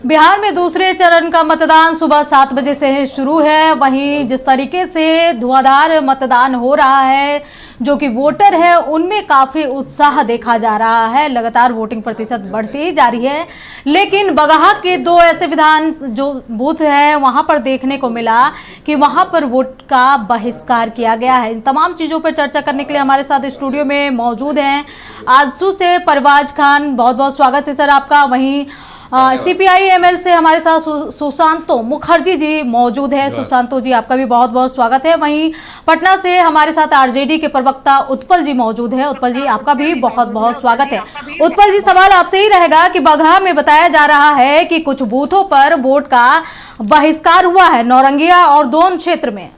बिहार में दूसरे चरण का मतदान सुबह 7 बजे से शुरू है। वहीं जिस तरीके से धुआंधार मतदान हो रहा है, जो कि वोटर है उनमें काफी उत्साह देखा जा रहा है। लगातार वोटिंग प्रतिशत बढ़ती ही जा रही है, लेकिन बगहा के 2 ऐसे विधान जो बूथ है वहां पर देखने को मिला कि वहां पर वोट का बहिष्कार किया गया है। इन तमाम चीजों पर चर्चा करने के लिए हमारे साथ स्टूडियो में मौजूद हैं आजसू से परवाज खान। बहुत बहुत स्वागत है सर आपका। वहीं CPI-ML से हमारे साथ सुशांतो मुखर्जी जी मौजूद है। सुशांतो जी आपका भी बहुत बहुत स्वागत है। वहीं पटना से हमारे साथ RJD के प्रवक्ता उत्पल जी मौजूद है। उत्पल जी आपका भी बहुत बहुत स्वागत है। उत्पल जी, सवाल आपसे ही रहेगा कि बगहा में बताया जा रहा है कि कुछ बूथों पर वोट का बहिष्कार हुआ है, नौरंगिया और दोन क्षेत्र में।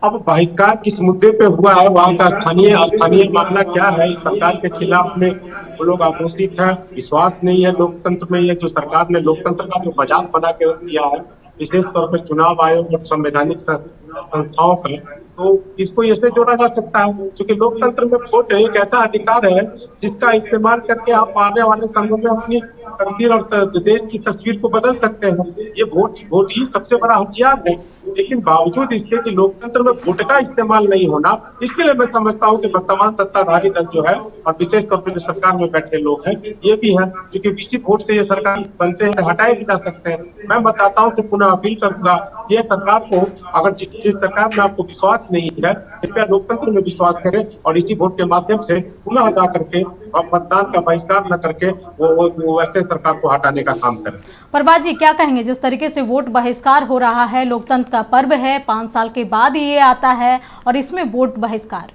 अब बहिष्कार किस मुद्दे पे हुआ है, वहाँ का स्थानीय मामला क्या है, इस सरकार के खिलाफ में वो लोग आक्रोशित है। विश्वास नहीं है लोकतंत्र में। ये जो सरकार ने लोकतंत्र का जो मजाक बना के रख दिया है, विशेष तौर पर चुनाव आयोग और संवैधानिक संस्थाओं का, तो इसको ऐसे जोड़ा जा सकता है क्योंकि लोकतंत्र में वोट एक ऐसा अधिकार है जिसका इस्तेमाल करके आप आने वाले समय में अपनी तकदीर और देश की तस्वीर को बदल सकते हैं। ये वोट ही सबसे बड़ा हथियार है। लेकिन बावजूद इसके कि लोकतंत्र में वोट का इस्तेमाल नहीं होना, इसके लिए मैं समझता हूँ कि वर्तमान सत्ताधारी दल जो है और विशेष तौर पर जो सरकार में बैठे लोग हैं ये भी है, क्योंकि किसी वोट से ये सरकार बनते हैं हटाए भी जा सकते हैं। मैं बताता हूँ कि पुनः अपील करूंगा, ये सरकार को अगर जिस सरकार में आपको विश्वास नहीं है, कृपया लोकतंत्र में विश्वास करें और इसी वोट के माध्यम से पुनः जा करके और मतदान का बहिष्कार न करके वो ऐसे सरकार को हटाने का काम करें। परवाज जी क्या कहेंगे, जिस तरीके से वोट बहिष्कार हो रहा है, लोकतंत्र का पर्व है, 5 साल के बाद ये आता है और इसमें वोट बहिष्कार।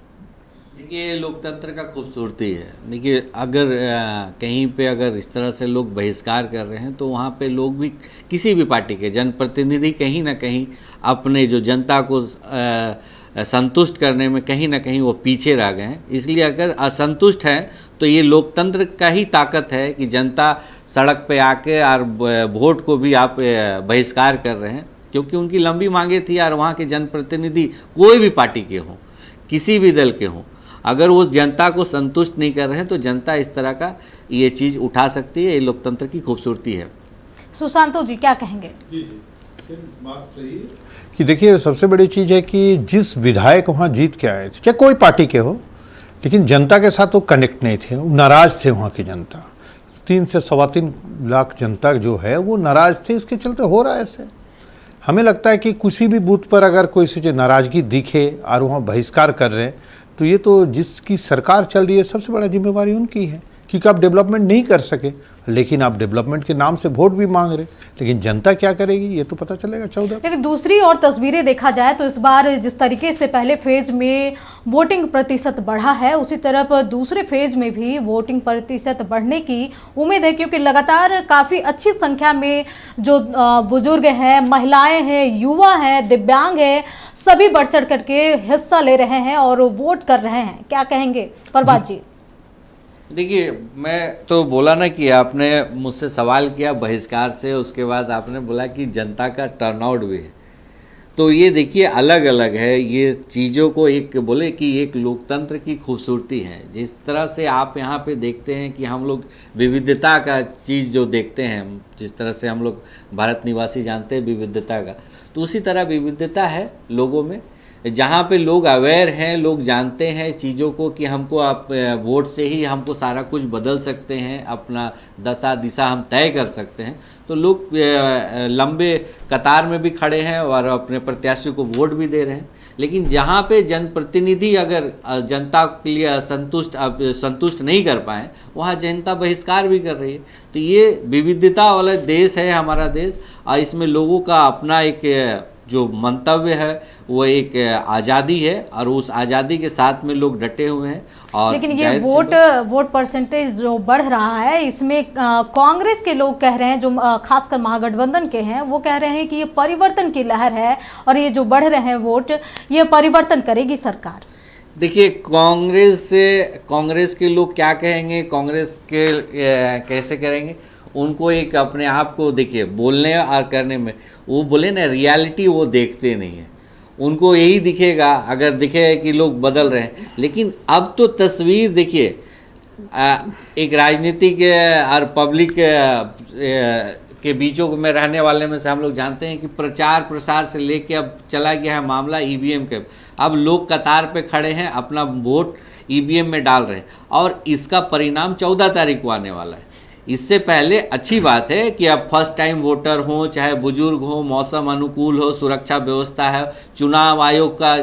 देखिए, लोकतंत्र का खूबसूरती है। देखिए, अगर कहीं पे अगर इस तरह से लोग बहिष्कार कर रहे हैं तो वहाँ पे लोग भी, किसी भी पार्टी के जनप्रतिनिधि कहीं ना कहीं अपने जो जनता को संतुष्ट करने में कहीं ना कहीं वो पीछे रह गए हैं। इसलिए अगर असंतुष्ट हैं तो ये लोकतंत्र का ही ताकत है कि जनता सड़क पे आके और वोट को भी आप बहिष्कार कर रहे हैं, क्योंकि उनकी लंबी मांगे थी यार। वहाँ के जनप्रतिनिधि कोई भी पार्टी के हों, किसी भी दल के हों, अगर वो जनता को संतुष्ट नहीं कर रहे हैं तो जनता इस तरह का ये चीज़ उठा सकती है। ये लोकतंत्र की खूबसूरती है। सुशांतो जी क्या कहेंगे? जी बात सही है कि देखिए, सबसे बड़ी चीज़ है कि जिस विधायक वहाँ जीत के आए थे, चाहे कोई पार्टी के हो, लेकिन जनता के साथ वो कनेक्ट नहीं थे, वो नाराज़ थे। वहाँ की जनता 3 से 3.25 लाख जनता जो है वो नाराज़ थे। इसके चलते हो रहा है ऐसे। हमें लगता है कि किसी भी बूथ पर अगर कोई से जो नाराज़गी दिखे और वहाँ बहिष्कार कर रहे हैं तो ये तो जिसकी सरकार चल रही है सबसे बड़ा जिम्मेवारी उनकी है, क्योंकि आप डेवलपमेंट नहीं कर सके, लेकिन आप डेवलपमेंट के नाम से वोट भी मांग रहे। लेकिन जनता क्या करेगी ये तो पता चलेगा 14। लेकिन दूसरी और तस्वीरें देखा जाए तो इस बार जिस तरीके से पहले फेज में वोटिंग प्रतिशत बढ़ा है, उसी तरफ दूसरे फेज में भी वोटिंग प्रतिशत बढ़ने की उम्मीद है, क्योंकि लगातार काफ़ी अच्छी संख्या में जो बुजुर्ग हैं, महिलाएं हैं, युवा हैं, दिव्यांग हैं, सभी बढ़ चढ़ करके हिस्सा ले रहे हैं और वोट कर रहे हैं। क्या कहेंगे परवाज जी? देखिए, मैं तो बोला ना कि आपने मुझसे सवाल किया बहिष्कार से, उसके बाद आपने बोला कि जनता का टर्नआउट भी है। तो ये देखिए अलग अलग है। ये चीज़ों को एक बोले कि एक लोकतंत्र की खूबसूरती है। जिस तरह से आप यहाँ पे देखते हैं कि हम लोग विविधता का चीज़ जो देखते हैं, जिस तरह से हम लोग भारत निवासी जानते हैं विविधता का, तो उसी तरह विविधता है लोगों में। जहाँ पे लोग अवेयर हैं, लोग जानते हैं चीज़ों को कि हमको आप वोट से ही हमको सारा कुछ बदल सकते हैं, अपना दशा दिशा हम तय कर सकते हैं, तो लोग लंबे कतार में भी खड़े हैं और अपने प्रत्याशी को वोट भी दे रहे हैं। लेकिन जहाँ पे जनप्रतिनिधि अगर जनता के लिए संतुष्ट नहीं कर पाए, वहाँ जनता बहिष्कार भी कर रही है। तो ये विविधता वाला देश है हमारा देश, और इसमें लोगों का अपना एक जो मंतव्य है वो एक आज़ादी है, और उस आज़ादी के साथ में लोग डटे हुए हैं। और लेकिन ये वोट परसेंटेज जो बढ़ रहा है, इसमें कांग्रेस के लोग कह रहे हैं, जो खासकर महागठबंधन के हैं, वो कह रहे हैं कि ये परिवर्तन की लहर है और ये जो बढ़ रहे हैं वोट, ये परिवर्तन करेगी सरकार। देखिए, कांग्रेस के लोग क्या कहेंगे, कांग्रेस के कैसे करेंगे, उनको एक अपने आप को देखिए बोलने और करने में, वो बोले ना रियलिटी वो देखते नहीं है। उनको यही दिखेगा, अगर दिखे कि लोग बदल रहे हैं। लेकिन अब तो तस्वीर देखिए, एक राजनीतिक और पब्लिक के बीचों में रहने वाले में से हम लोग जानते हैं कि प्रचार प्रसार से लेके अब चला गया है मामला ईवीएम के। अब लोग कतार पे खड़े हैं, अपना वोट ईवीएम में डाल रहे हैं और इसका परिणाम 14 तारीख को आने वाला है। इससे पहले अच्छी बात है कि अब फर्स्ट टाइम वोटर हो, चाहे बुजुर्ग हो, मौसम अनुकूल हो, सुरक्षा व्यवस्था है, चुनाव आयोग का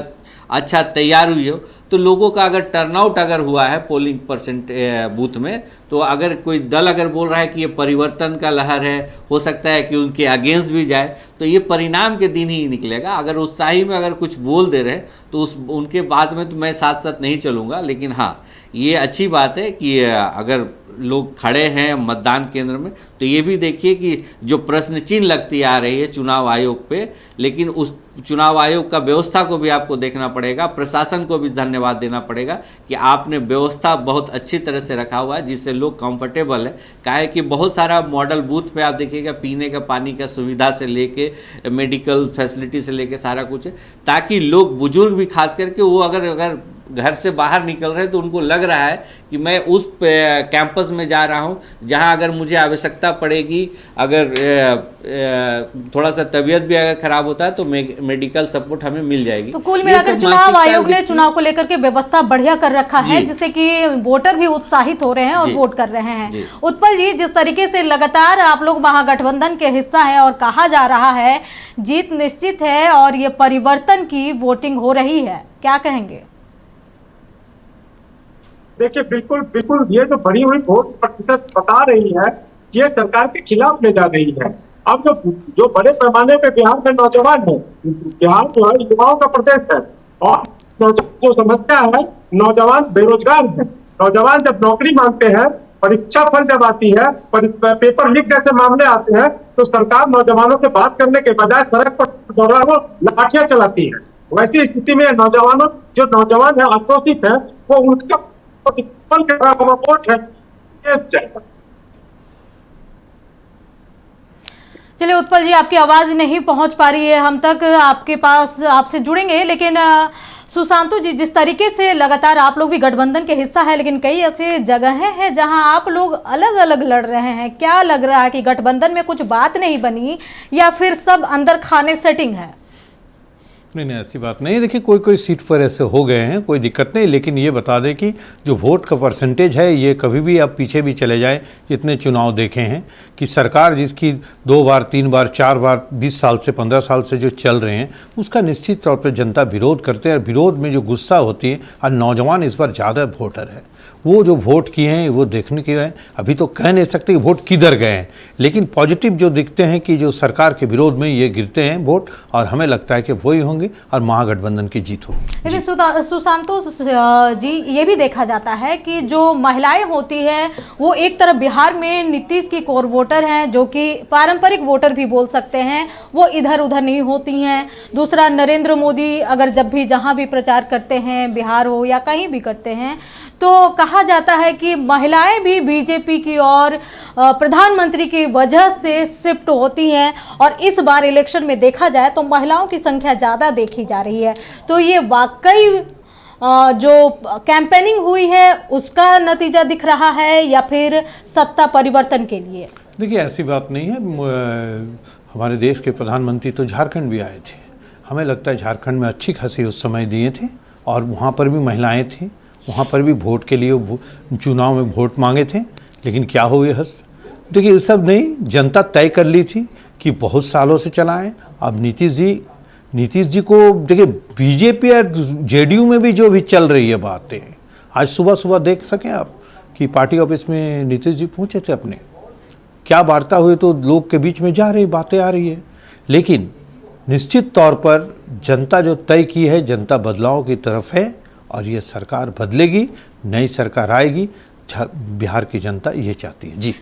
अच्छा तैयार हुई हो, तो लोगों का अगर टर्नआउट अगर हुआ है पोलिंग परसेंट बूथ में, तो अगर कोई दल अगर बोल रहा है कि ये परिवर्तन का लहर है, हो सकता है कि उनके अगेंस्ट भी जाए, तो ये परिणाम के दिन ही निकलेगा। अगर उत्साही में अगर कुछ बोल दे रहे तो उनके बाद में तो मैं साथ साथ नहीं चलूँगा। लेकिन हाँ, ये अच्छी बात है कि अगर लोग खड़े हैं मतदान केंद्र में, तो ये भी देखिए कि जो प्रश्न चिन्ह लगती आ रही है चुनाव आयोग पे, लेकिन उस चुनाव आयोग का व्यवस्था को भी आपको देखना पड़ेगा, प्रशासन को भी धन्यवाद देना पड़ेगा कि आपने व्यवस्था बहुत अच्छी तरह से रखा हुआ है, जिससे लोग कंफर्टेबल है। काहे कि बहुत सारा मॉडल बूथ पे आप देखिएगा, पीने का पानी का सुविधा से लेके मेडिकल फैसिलिटी से लेके सारा कुछ है, ताकि लोग बुजुर्ग भी खास करके वो अगर घर से बाहर निकल रहे हैं तो उनको लग रहा है कि मैं उस कैंपस में जा रहा हूं जहां अगर मुझे आवश्यकता पड़ेगी, अगर थोड़ा सा तबीयत भी अगर खराब होता है तो मेडिकल सपोर्ट हमें मिल जाएगी। तो कुल मिलाकर चुनाव आयोग ने चुनाव को लेकर के व्यवस्था बढ़िया कर रखा है, जिससे कि वोटर भी उत्साहित हो रहे हैं और वोट कर रहे हैं। उत्पल जी, जिस तरीके से लगातार आप लोग महागठबंधन के हिस्सा है और कहा जा रहा है जीत निश्चित है और ये परिवर्तन की वोटिंग हो रही है, क्या कहेंगे? देखिए, बिल्कुल ये जो बढ़ी हुई वोट प्रतिशत बता रही है, ये सरकार के खिलाफ ले जा रही है। अब जो बड़े पैमाने पे बिहार में नौजवान है, बिहार जो है युवाओं का प्रदेश है, और जो समस्या है, नौजवान बेरोजगार है। नौजवान जब नौकरी मांगते हैं, परीक्षा फल जब आती है, पेपर लीक जैसे मामले आते हैं, तो सरकार नौजवानों से बात करने के बजाय सड़क पर दौड़ाकर लाठियां चलाती है। वैसी स्थिति में जो नौजवान है आक्रोशित है, वो उनका वोट है। चलिए उत्पल जी, आपकी आवाज नहीं पहुंच पा रही है हम तक, आपके पास आपसे जुड़ेंगे। लेकिन सुशांतु जी, जिस तरीके से लगातार आप लोग भी गठबंधन के हिस्सा है, लेकिन कई ऐसे जगहें हैं जहां आप लोग अलग अलग लड़ रहे हैं, क्या लग रहा है कि गठबंधन में कुछ बात नहीं बनी या फिर सब अंदर खाने सेटिंग है? नहीं, ऐसी बात नहीं। देखिए, कोई सीट पर ऐसे हो गए हैं, कोई दिक्कत नहीं। लेकिन ये बता दें कि जो वोट का परसेंटेज है, ये कभी भी आप पीछे भी चले जाए, इतने चुनाव देखे हैं कि सरकार जिसकी 2 बार 3 बार 4 बार 20 साल से 15 साल से जो चल रहे हैं, उसका निश्चित तौर पर जनता विरोध करते हैं। और विरोध में जो गुस्सा होती है, और नौजवान इस बार ज़्यादा वोटर है, वो जो वोट किए हैं वो देखने के हैं। अभी तो कह नहीं सकते कि वोट किधर गए हैं, लेकिन पॉजिटिव जो दिखते हैं कि जो सरकार के विरोध में ये गिरते हैं वोट, और हमें लगता है कि वही होंगे और महागठबंधन की जीत होगी। लेकिन सुशांतु जी, ये भी देखा जाता है कि जो महिलाएं होती हैं वो एक तरफ बिहार में नीतीश की कोर वोटर हैं, जो कि पारंपरिक वोटर भी बोल सकते हैं, वो इधर उधर नहीं होती हैं। दूसरा, नरेंद्र मोदी अगर जब भी जहां भी प्रचार करते हैं, बिहार हो या कहीं भी करते हैं, तो कहा जाता है कि महिलाएं भी बीजेपी की और प्रधानमंत्री की वजह से शिफ्ट होती हैं। और इस बार इलेक्शन में देखा जाए तो महिलाओं की संख्या ज़्यादा देखी जा रही है। तो ये वाकई जो कैंपेनिंग हुई है उसका नतीजा दिख रहा है या फिर सत्ता परिवर्तन के लिए? देखिए, ऐसी बात नहीं है। हमारे देश के प्रधानमंत्री तो झारखंड भी आए थे। हमें लगता है झारखंड में अच्छी खासी उस समय दिए थे, और वहाँ पर भी महिलाएं थीं, वहाँ पर भी वोट के लिए चुनाव में वोट मांगे थे। लेकिन क्या हो गया? देखिए, ये सब नहीं, जनता तय कर ली थी कि बहुत सालों से चलाएं। अब नीतीश जी को देखिए, बीजेपी और जेडीयू में भी जो भी चल रही है बातें, आज सुबह देख सकें आप कि पार्टी ऑफिस में नीतीश जी पहुँचे थे, अपने क्या वार्ता हुई, तो लोग के बीच में जा रही बातें आ रही है। लेकिन निश्चित तौर पर जनता जो तय की है, जनता बदलाव की तरफ है, और ये सरकार बदलेगी, नई सरकार आएगी। बिहार की जनता ये चाहती है। जी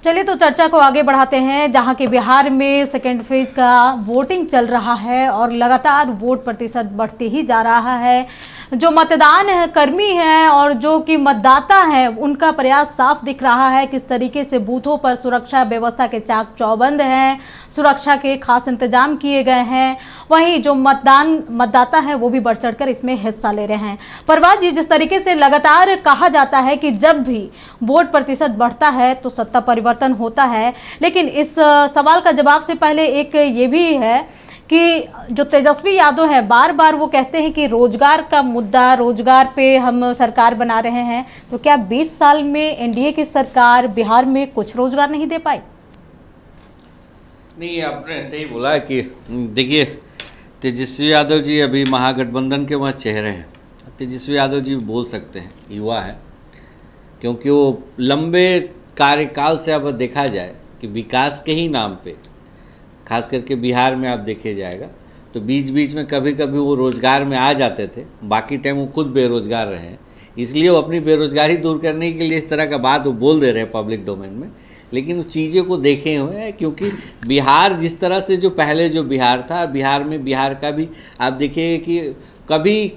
चलिए तो चर्चा को आगे बढ़ाते हैं, जहां के बिहार में सेकेंड फेज का वोटिंग चल रहा है और लगातार वोट प्रतिशत बढ़ते ही जा रहा है। जो मतदान है कर्मी हैं और जो कि मतदाता है उनका प्रयास साफ दिख रहा है। किस तरीके से बूथों पर सुरक्षा व्यवस्था के चाक चौबंद हैं, सुरक्षा के खास इंतजाम किए गए हैं। वहीं जो मतदाता है वो भी बढ़ चढ़कर इसमें हिस्सा ले रहे हैं। परवाज जी, जिस तरीके से लगातार कहा जाता है कि जब भी वोट प्रतिशत बढ़ता है तो सत्ता परिवर्तन होता है, लेकिन इस सवाल का जवाब से पहले एक ये भी है कि जो तेजस्वी यादव है बार बार वो कहते हैं कि रोजगार का मुद्दा, रोजगार पे हम सरकार बना रहे हैं। तो क्या 20 साल में एनडीए की सरकार बिहार में कुछ रोजगार नहीं दे पाई? नहीं, आपने सही बोला कि देखिए तेजस्वी यादव जी अभी महागठबंधन के वहाँ चेहरे हैं। तेजस्वी यादव जी बोल सकते हैं, युवा है, क्योंकि वो लंबे कार्यकाल से अब देखा जाए कि विकास के ही नाम पे, खास करके बिहार में आप देखे जाएगा तो बीच बीच में कभी कभी वो रोज़गार में आ जाते थे, बाकी टाइम वो खुद बेरोज़गार रहे हैं। इसलिए वो अपनी बेरोज़गारी दूर करने के लिए इस तरह का बात वो बोल दे रहे हैं पब्लिक डोमेन में, लेकिन उस चीज़ों को देखे हुए हैं। क्योंकि बिहार जिस तरह से जो पहले जो बिहार था, बिहार में बिहार का भी आप देखिए कि कभी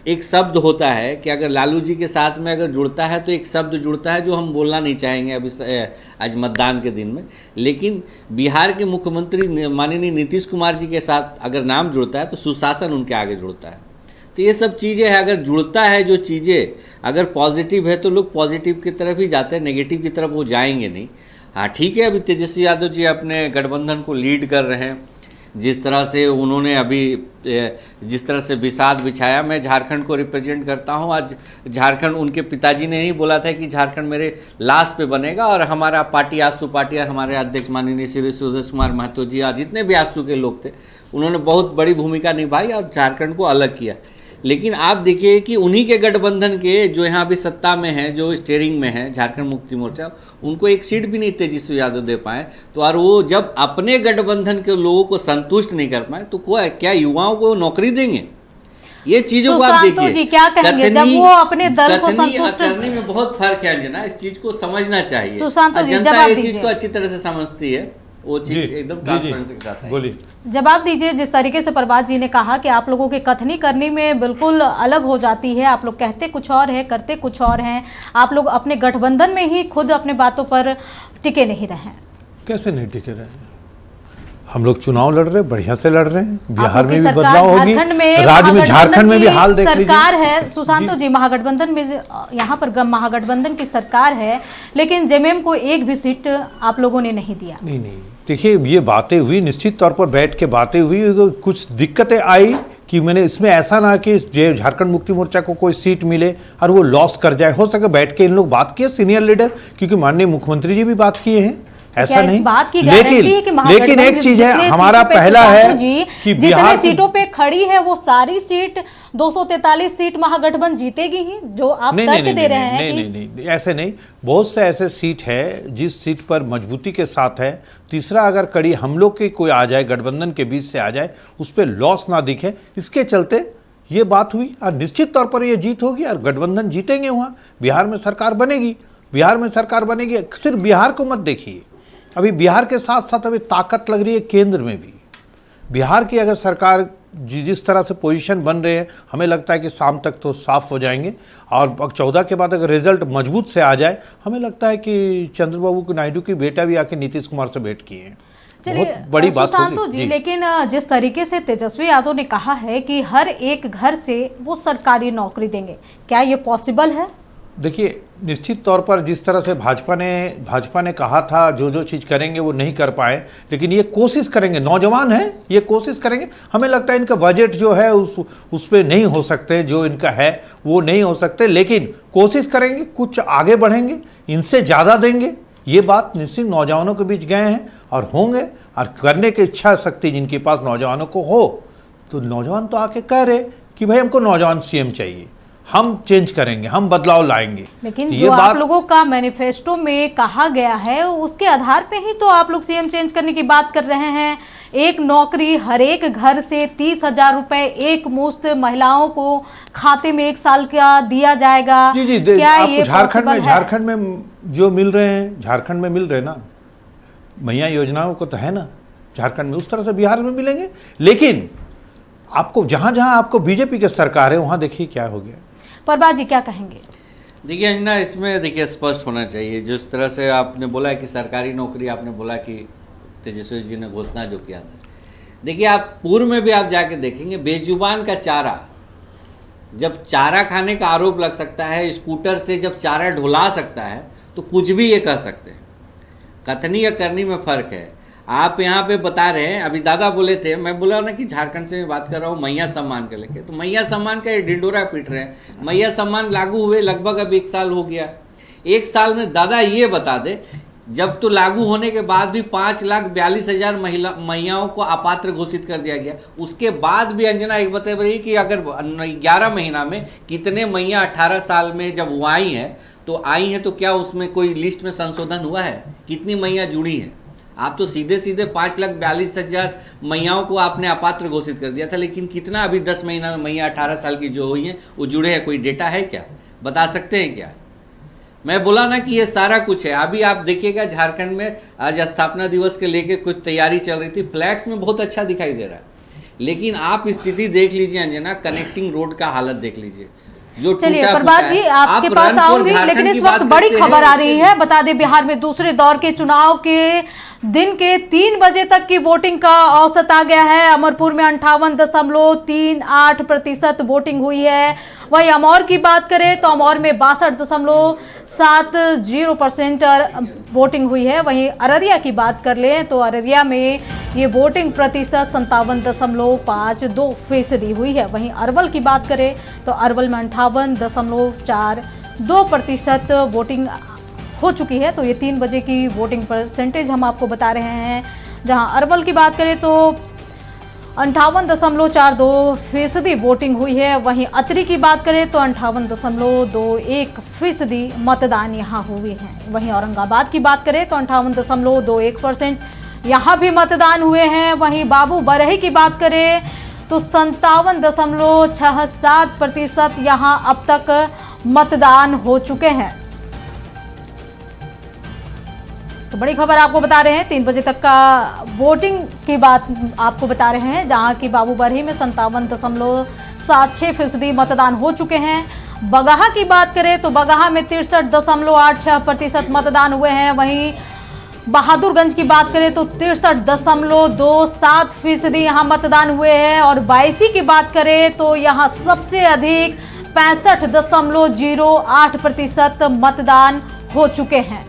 एक शब्द होता है कि अगर लालू जी के साथ में अगर जुड़ता है तो एक शब्द जुड़ता है जो हम बोलना नहीं चाहेंगे अभी आज मतदान के दिन में, लेकिन बिहार के मुख्यमंत्री माननीय नीतीश कुमार जी के साथ अगर नाम जुड़ता है तो सुशासन उनके आगे जुड़ता है। तो ये सब चीज़ें हैं, अगर जुड़ता है जो चीज़ें अगर पॉजिटिव है तो लोग पॉजिटिव की तरफ ही जाते हैं, नेगेटिव की तरफ वो जाएंगे नहीं। हाँ ठीक है, अभी तेजस्वी यादव जी अपने गठबंधन को लीड कर रहे हैं। जिस तरह से उन्होंने अभी जिस तरह से विषाद बिछाया, मैं झारखंड को रिप्रेजेंट करता हूं। आज झारखंड, उनके पिताजी ने ही बोला था कि झारखंड मेरे लाश पे बनेगा, और हमारा पार्टी आजसू पार्टी और हमारे अध्यक्ष माननीय श्री सुरेश कुमार महतो जी और जितने भी आजसू के लोग थे उन्होंने बहुत बड़ी भूमिका निभाई और झारखंड को अलग किया। लेकिन आप देखिए कि उन्हीं के गठबंधन के जो यहाँ अभी सत्ता में हैं, जो स्टीयरिंग में है झारखंड मुक्ति मोर्चा, उनको एक सीट भी नहीं तेजस्वी यादव दे पाए। तो और वो जब अपने गठबंधन के लोगों को संतुष्ट नहीं कर पाए तो क्या युवाओं को नौकरी देंगे? ये चीजों को आप देखिए, जी क्या कहेंगे जब वो अपने दल को संतुष्ट करने में बहुत फर्क है अंजना, इस चीज को समझना चाहिए। सुशांत जी, जनता ये चीज को अच्छी तरह से समझती है, वो चीज एकदम ट्रांसपेरेंसी के साथ है। बोलिए, जवाब दीजिए। जिस तरीके से परवाज जी ने कहा कि आप लोगों की कथनी करनी में बिल्कुल अलग हो जाती है, आप लोग कहते कुछ और है, करते कुछ और हैं, आप लोग अपने गठबंधन में ही खुद अपने बातों पर टिके नहीं रहे। कैसे नहीं टिके रहे? हम लोग चुनाव लड़ रहे, बढ़िया से लड़ रहे हैं। बिहार में भी बदलाव होगी, राज्य में झारखंड में भी हाल देख लीजिए। सरकार है सुशांत जी, महागठबंधन में यहाँ पर महागठबंधन की सरकार है, लेकिन जेएमएम को एक भी सीट आप लोगों ने नहीं दिया। नहीं, देखिए ये बातें हुई, निश्चित तौर पर बैठ के बातें हुई, कुछ दिक्कतें आई कि मैंने इसमें ऐसा ना कि झारखंड मुक्ति मोर्चा को कोई सीट मिले और वो लॉस कर जाए। हो सके बैठ के इन लोग बात किए, सीनियर लीडर, क्योंकि माननीय मुख्यमंत्री जी भी बात किए हैं, ऐसा नहीं। बात की लेकिन एक चीज है, हमारा पहला है कि जितने सीटों पे खड़ी है वो सारी सीट 243 सीट महागठबंधन जीतेगी ही, जो आप तर्क दे रहे हैं। नहीं, ऐसे नहीं, बहुत से ऐसे सीट है जिस सीट पर मजबूती के साथ है। तीसरा, अगर कड़ी हम लोग की कोई आ जाए, गठबंधन के बीच से आ जाए, उस पर लॉस ना दिखे, इसके चलते ये बात हुई और निश्चित तौर पर ये जीत होगी और गठबंधन जीतेंगे। वहाँ बिहार में सरकार बनेगी, बिहार में सरकार बनेगी। सिर्फ बिहार को मत देखिए, अभी बिहार के साथ साथ अभी ताकत लग रही है केंद्र में भी। बिहार की अगर सरकार जिस तरह से पोजीशन बन रहे हैं, हमें लगता है कि शाम तक तो साफ हो जाएंगे और 14 के बाद अगर रिजल्ट मजबूत से आ जाए, हमें लगता है कि चंद्रबाबू नायडू की बेटा भी आके नीतीश कुमार से भेंट किए हैं। बहुत बड़ी बात होगी जी। लेकिन जिस तरीके से तेजस्वी यादव ने कहा है कि हर एक घर से वो सरकारी नौकरी देंगे, क्या ये पॉसिबल है? देखिए, निश्चित तौर पर जिस तरह से भाजपा ने कहा था जो चीज़ करेंगे वो नहीं कर पाए, लेकिन ये कोशिश करेंगे, नौजवान हैं, ये कोशिश करेंगे। हमें लगता है इनका बजट जो है उस पर नहीं हो सकते, जो इनका है वो नहीं हो सकते, लेकिन कोशिश करेंगे, कुछ आगे बढ़ेंगे, इनसे ज़्यादा देंगे। ये बात निश्चित नौजवानों के बीच गए हैं और होंगे, और करने की इच्छा शक्ति जिनके पास नौजवानों को हो, तो नौजवान तो आके कह रहे कि भाई हमको नौजवान सीएम चाहिए, हम चेंज करेंगे, हम बदलाव लाएंगे। लेकिन जो आप लोगों का मैनिफेस्टो में कहा गया है उसके आधार पे ही तो आप लोग सीएम चेंज करने की बात कर रहे हैं। एक नौकरी हर एक घर से 30,000 रुपए एक मुश्त महिलाओं को खाते में 1 साल का दिया जाएगा। जी, क्या ये झारखंड में जो मिल रहे हैं, झारखंड में मिल रहे ना, मैया योजनाओं को तो है ना झारखंड में, उस तरह से बिहार में मिलेंगे। लेकिन आपको जहाँ जहाँ आपको बीजेपी की सरकार है वहाँ देखिए क्या हो गया। परबाज जी क्या कहेंगे? देखिए अंजना, इसमें देखिए स्पष्ट होना चाहिए। जिस तरह से आपने बोला कि सरकारी नौकरी, आपने बोला कि तेजस्वी जी ने घोषणा जो किया था, देखिए आप पूर्व में भी आप जाके देखेंगे, बेजुबान का चारा, जब चारा खाने का आरोप लग सकता है, स्कूटर से जब चारा ढुला सकता है तो कुछ भी ये कर सकते हैं। कथनी या करनी में फ़र्क है। आप यहाँ पे बता रहे हैं, अभी दादा बोले थे, मैं बोला ना कि झारखंड से मैं बात कर रहा हूँ मैया सम्मान के लेके, तो मैया सम्मान का ये ढिंडोरा पीट रहे हैं। मैया सम्मान लागू हुए लगभग अब 1 साल हो गया। 1 साल में दादा ये बता दे, जब तो लागू होने के बाद भी 5,42,000 मैयाओं को अपात्र घोषित कर दिया गया। उसके बाद भी अंजना एक बता रही कि अगर 11 महीना में कितने मैया 18 साल में जब वो आई हैं तो क्या उसमें कोई लिस्ट में संशोधन हुआ है? कितनी मैया जुड़ी हैं? आप तो सीधे सीधे 5,42,000 मैयाओं को आपने अपात्र घोषित कर दिया था, लेकिन कितना अभी 10 महीना में मैया 18 साल की जो हुई हैं वो जुड़े हैं? कोई डेटा है क्या? बता सकते हैं क्या? मैं बोला ना कि ये सारा कुछ है। अभी आप देखिएगा झारखंड में आज स्थापना दिवस के लेके कुछ तैयारी चल रही थी, फ्लैक्स में बहुत अच्छा दिखाई दे रहा है, लेकिन आप स्थिति देख लीजिए अंजना, कनेक्टिंग रोड का हालत देख लीजिए जो चलिए परबाज जी आपके पास आऊंगी, लेकिन इस वक्त बड़ी खबर आ रही है। बता दें बिहार में दूसरे दौर के चुनाव के दिन के 3 बजे तक की वोटिंग का औसत आ गया है। अमरपुर में 58.38% वोटिंग हुई है। वहीं अमौर की बात करें तो अमौर में 62.70% वोटिंग हुई है। वहीं अररिया की बात कर लें तो अररिया में ये वोटिंग प्रतिशत 57.52% हुई है। वहीं अरवल की बात करें तो अरवल में 58.42% वोटिंग हो चुकी है। तो ये 3 बजे की वोटिंग परसेंटेज हम आपको बता रहे हैं। जहां अरवल की बात करें तो 58.42% वोटिंग हुई है। वहीं अतरी की बात करें तो 58.21% मतदान यहां हुए हैं। वहीं औरंगाबाद की बात करें तो 58.21% यहां भी मतदान हुए हैं। वहीं बाबू बरही की बात करें तो 57.67% यहां अब तक मतदान हो चुके हैं। तो बड़ी खबर आपको बता रहे हैं, 3 बजे तक का वोटिंग की बात आपको बता रहे हैं, जहां की बाबू बरही में 57.76% मतदान हो चुके हैं। बगहा की बात करें तो बगहा में 63.86% मतदान हुए हैं। वहीं बहादुरगंज की बात करें तो 63.27% यहां मतदान हुए हैं। और बायसी की बात करें तो यहां सबसे अधिक 65.08% मतदान हो चुके हैं।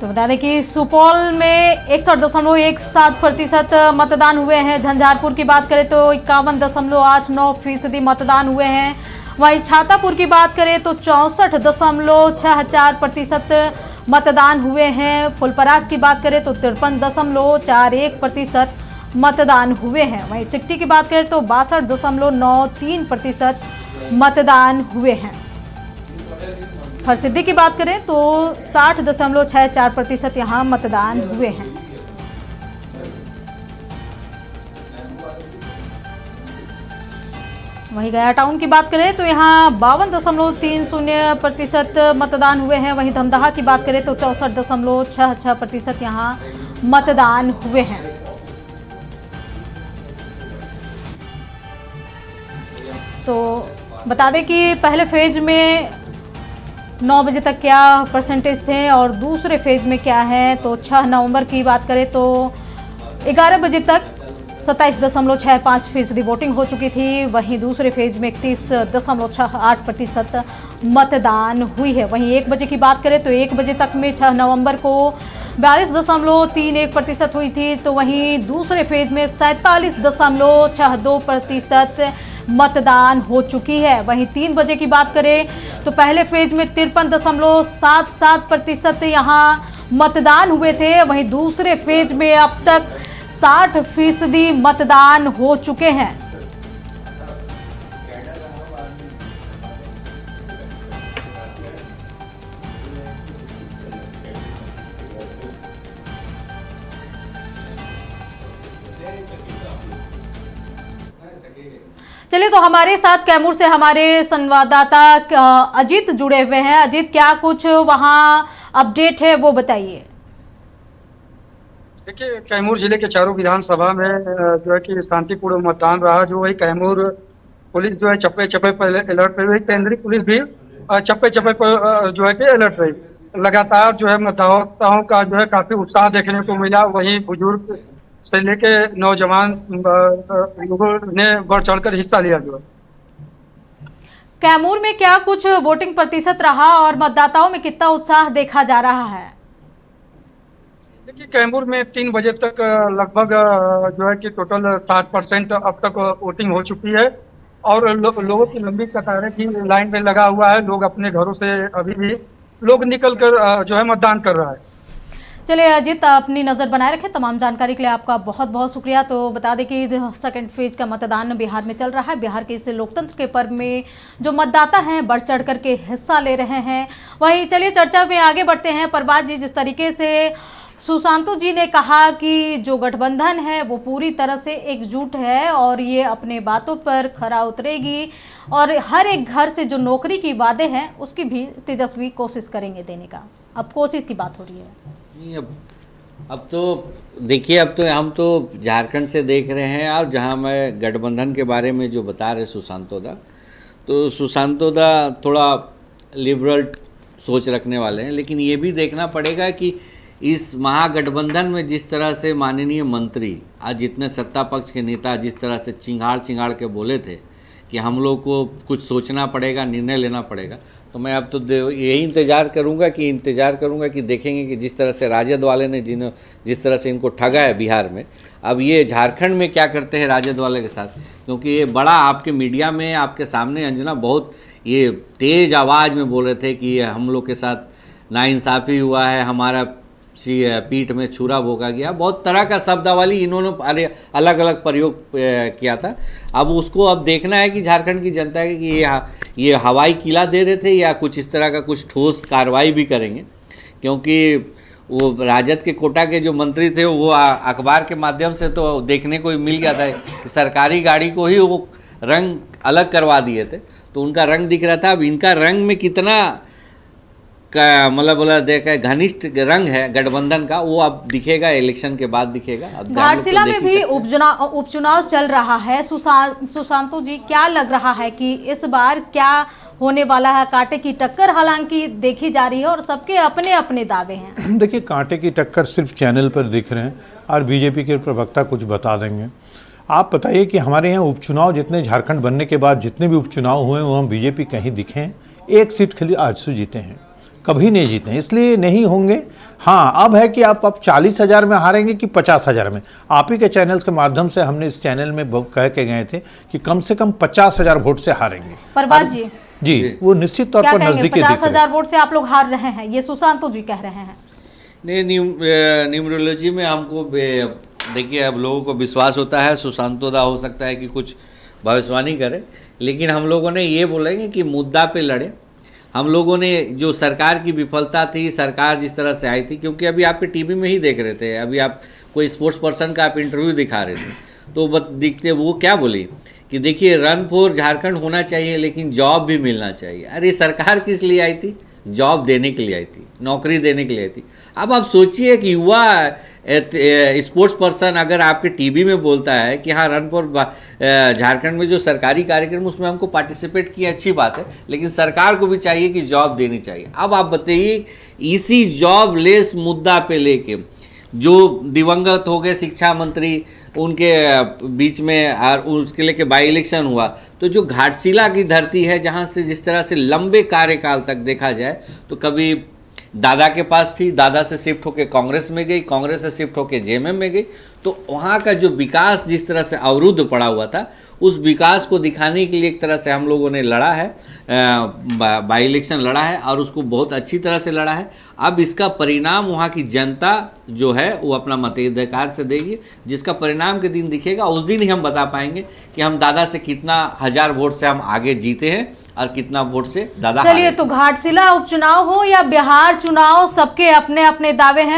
तो बता दें कि सुपौल में 61.17% मतदान हुए हैं। झंझारपुर की बात करें तो 51.89% मतदान हुए हैं। वहीं छातापुर की बात करें तो 64.64% मतदान हुए हैं। फुलपरास की बात करें तो 53.41% मतदान हुए हैं। वहीं सिकटी की बात करें तो 62.93% मतदान हुए हैं। हरसिद्धि की बात करें तो 60.64% यहाँ मतदान हुए हैं। वहीं गया टाउन की बात करें तो यहाँ 52.30% मतदान हुए हैं। वहीं धमदाहा की बात करें तो 64.66% यहाँ मतदान हुए हैं। तो बता दें कि पहले फेज में 9 बजे तक क्या परसेंटेज थे और दूसरे फेज में क्या है। तो 6 नवंबर की बात करें तो 11 बजे तक 27.65% वोटिंग हो चुकी थी। वहीं दूसरे फेज में 31.68% मतदान हुई है। वहीं 1 बजे की बात करें तो 1 बजे तक में 6 नवंबर को 42.31% हुई थी। तो वहीं दूसरे फेज में 47.62% मतदान हो चुकी है। वहीं 3 बजे की बात करें तो पहले फेज में 53.77% यहाँ मतदान हुए थे। वहीं दूसरे फेज में अब तक 60% मतदान हो चुके हैं। चलिए, तो हमारे साथ कैमूर से हमारे संवाददाता अजीत जुड़े हुए हैं। अजीत, क्या कुछ वहां अपडेट है वो बताइए। देखिए, कैमूर जिले के चारों विधानसभा में जो है कि शांतिपूर्ण मतदान रहा। जो है कैमूर पुलिस जो है चप्पे चप्पे पर अलर्ट रही, केंद्रीय पुलिस भी चप्पे चप्पे पर जो है कि अलर्ट रही। लगातार जो है मतदाताओं का जो है काफी उत्साह देखने को मिला। वहीं बुजुर्ग से लेके नौजवान लोगों ने बढ़ चढ़कर हिस्सा लिया। जो है कैमूर में क्या कुछ वोटिंग प्रतिशत रहा और मतदाताओं में कितना उत्साह देखा जा रहा है? देखिए, कैमूर में 3 बजे तक लगभग जो है कि टोटल 60% अब तक वोटिंग हो चुकी है और लोगों की लंबी कतारें भी लाइन में लगा हुआ है। लोग अपने घरों से अभी भी लोग निकल कर जो है मतदान कर रहा है। चलिए अजीत, अपनी नज़र बनाए रखें। तमाम जानकारी के लिए आपका बहुत बहुत शुक्रिया। तो बता दें कि सेकंड फेज का मतदान बिहार में चल रहा है। बिहार के इस लोकतंत्र के पर्व में जो मतदाता हैं बढ़ चढ़ करके हिस्सा ले रहे हैं। वहीं चलिए चर्चा में आगे बढ़ते हैं। प्रभात जी, जिस तरीके से सुशांतु जी ने कहा कि जो गठबंधन है वो पूरी तरह से एकजुट है और ये अपने बातों पर खरा उतरेगी और हर एक घर से जो नौकरी की वादे हैं उसकी भी तेजस्वी कोशिश करेंगे देने का। अब कोशिश की बात हो रही है। नहीं, अब तो देखिए, अब तो हम तो झारखंड से देख रहे हैं। और जहां मैं गठबंधन के बारे में जो बता रहे सुशांतु दा, तो सुशांतु दा थोड़ा लिबरल सोच रखने वाले हैं। लेकिन ये भी देखना पड़ेगा कि इस महागठबंधन में जिस तरह से माननीय मंत्री, आज जितने सत्ता पक्ष के नेता जिस तरह से चिंगाड़ के बोले थे कि हम लोग को कुछ सोचना पड़ेगा, निर्णय लेना पड़ेगा, तो मैं अब तो यही इंतज़ार करूंगा कि देखेंगे कि जिस तरह से राजद वाले ने जिस तरह से इनको ठगा है बिहार में, अब ये झारखंड में क्या करते हैं राजद वाले के साथ। क्योंकि ये बड़ा आपके मीडिया में आपके सामने अंजना बहुत ये तेज़ आवाज़ में बोल रहे थे कि हम लोग के साथ नाइंसाफ़ी हुआ है, हमारा पीठ में छुरा भोंका गया, बहुत तरह का शब्दावली इन्होंने अलग अलग प्रयोग किया था। अब उसको अब देखना है कि झारखंड की जनता है कि ये हवाई किला दे रहे थे या कुछ इस तरह का कुछ ठोस कार्रवाई भी करेंगे। क्योंकि वो राजद के कोटा के जो मंत्री थे वो अखबार के माध्यम से तो देखने को मिल गया था कि सरकारी गाड़ी को ही वो रंग अलग करवा दिए थे, तो उनका रंग दिख रहा था। अब इनका रंग में कितना का मतलब बोला देखा घनिष्ठ रंग है गठबंधन का, वो अब दिखेगा, इलेक्शन के बाद दिखेगा। अब घाटशिला में भी उपचुनाव चल रहा है। सुशांतु जी, क्या लग रहा है कि इस बार क्या होने वाला है? कांटे की टक्कर हालांकि देखी जा रही है और सबके अपने अपने दावे हैं। देखिए, कांटे की टक्कर सिर्फ चैनल पर दिख रहे हैं और बीजेपी के प्रवक्ता कुछ बता देंगे। आप बताइए कि हमारे यहाँ उपचुनाव जितने झारखंड बनने के बाद जितने भी उपचुनाव हुए वहाँ बीजेपी कहीं दिखे हैं? एक सीट खाली आजसू जीते हैं, कभी नहीं जीते हैं, इसलिए नहीं होंगे। हाँ, अब है कि आप 40,000 में हारेंगे कि 50,000 में। आप ही के चैनल के माध्यम से हमने इस चैनल में कह के गए थे कि कम से कम 50,000 वोट से हारेंगे। प्रभात जी, वो निश्चित तौर पर नजदीकी 50,000 वोट से आप लोग हार रहे हैं, ये सुशांतु जी कह रहे हैं। नहीं, न्यूमरोलॉजी में हमको देखिए, अब लोगों को विश्वास होता है सुशांतु दा हो सकता है कि कुछ भविष्यवाणी करे, लेकिन हम लोगों ने ये बोलेंगे कि मुद्दा पे लड़े। हम लोगों ने जो सरकार की विफलता थी, सरकार जिस तरह से आई थी, क्योंकि अभी आपके टीवी में ही देख रहे थे, अभी आप कोई स्पोर्ट्स पर्सन का आप इंटरव्यू दिखा रहे थे, तो दिखते वो क्या बोली कि देखिए रन फॉर झारखंड होना चाहिए लेकिन जॉब भी मिलना चाहिए। अरे सरकार किस लिए आई थी? जॉब देने के लिए आई थी, नौकरी देने के लिए आई थी। अब आप सोचिए कि युवा स्पोर्ट्स पर्सन अगर आपके टीवी में बोलता है कि हाँ रन फॉर झारखंड में जो सरकारी कार्यक्रम उसमें हमको पार्टिसिपेट किया, अच्छी बात है, लेकिन सरकार को भी चाहिए कि जॉब देनी चाहिए। अब आप बताइए, इसी जॉब लेस मुद्दा पे लेके जो दिवंगत हो गए शिक्षा मंत्री, उनके बीच में और उसके लेके बाई इलेक्शन हुआ, तो जो घाटशिला की धरती है जहाँ से जिस तरह से लंबे कार्यकाल तक देखा जाए तो कभी दादा के पास थी, दादा से शिफ्ट होकर कांग्रेस में गई, कांग्रेस से शिफ्ट होकर जेएमएम में गई, तो वहाँ का जो विकास जिस तरह से अवरुद्ध पड़ा हुआ था, उस विकास को दिखाने के लिए एक तरह से हम लोगों ने लड़ा है, बाई इलेक्शन लड़ा है और उसको बहुत अच्छी तरह से लड़ा है। अब इसका परिणाम वहाँ की जनता जो है वो अपना मताधिकार से देगी, जिसका परिणाम के दिन दिखेगा, उस दिन ही हम बता पाएंगे कि हम दादा से कितना 1000 वोट से हम आगे जीते हैं और कितना वोट से दादा। चलिए, तो घाटशिला उपचुनाव हो या बिहार चुनाव, सबके अपने अपने दावे हैं।